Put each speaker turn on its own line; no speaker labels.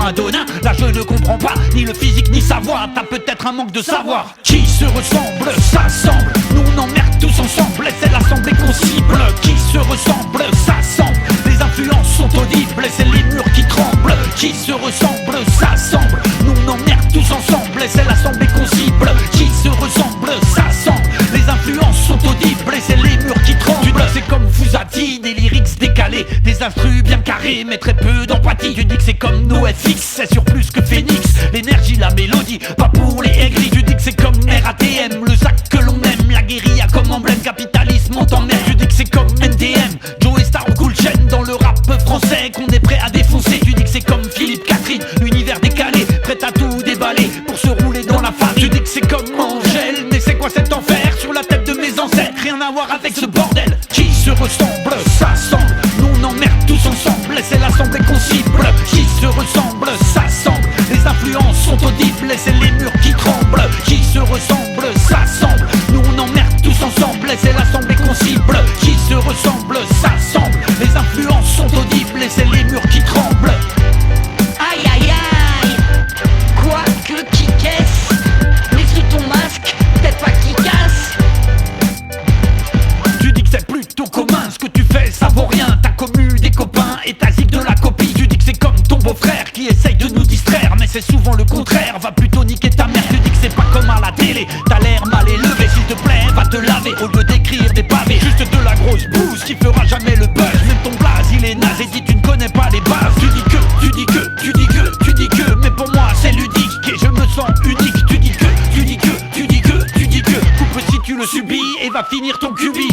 anodin. Là je ne comprends pas ni le physique ni sa voix. T'as peut-être un manque de savoir. Qui se ressemble, s'assemble. Nous on emmerde tous ensemble et c'est l'assemblée qu'on cible. Qui se ressemble, s'assemble. Les influences sont audibles et c'est les murs qui tremblent. Qui se ressemble, s'assemble. Nous on emmerde tous ensemble et c'est l'assemblée qu'on cible. Qui se ressemble, s'assemble. Les influences sont audibles et c'est les murs qui tremblent. Tu dis que c'est comme Fouzati, des lyrics décalés, des instrus bien carrés mais très peu d'empathie. Tu dis que c'est comme NoFX, c'est sur plus que Phoenix. L'énergie, la mélodie, pas pour les aigris. Tu dis que c'est comme RATM, le sac que l'on aime. La guérilla comme emblème, capitalisme on t'emmerde. Tu dis que c'est comme NTM, Joe Star ou Cool Chain. Dans le rap français qu'on est prêt à défoncer. Tu dis que c'est comme Philippe Catherine, univers décalé, prêt à tout déballer pour se rouler dans la farine. Tu dis que c'est comme Angèle, mais c'est quoi cet enfer sur la tête de mes ancêtres? Rien à voir avec ce bordel. Qui se ressemble, s'assemble. Nous on emmerde tous ensemble et c'est l'assemblée qu'on cible. Qui se ressemble, s'assemble. Les influences sont audibles et c'est les murs qui tremblent. Qui se ressemble, s'assemble. Nous on emmerde tous ensemble et c'est l'assemblée qu'on cible. Qui se ressemble, s'assemble. Les influences sont audibles et c'est les murs qui tremblent.
Aïe aïe aïe. Quoi que qui caisse. Mais sous ton masque, peut-être pas qui casse.
Tu dis que c'est plutôt commun ce que tu fais, ça vaut rien. T'as commu des copains et t'as zip de la copie. Tu dis que c'est comme ton beau-frère qui essaye de nous distraire, mais c'est souvent le contraire. Va plutôt niquer ta mère. Tu dis que c'est pas comme à la télé. T'as l'air mal élevé, s'il te plaît, va te laver. Au lieu d'écrire des pavés, juste de la grosse bouse qui fera jamais le buzz. Même ton blaze il est naze et dit tu ne connais pas les bases. Tu dis que, tu dis que, tu dis que, tu dis que, mais pour moi c'est ludique et je me sens unique. Tu dis que, tu dis que, tu dis que, tu dis que. Coupe si tu le subis et va finir ton cubi.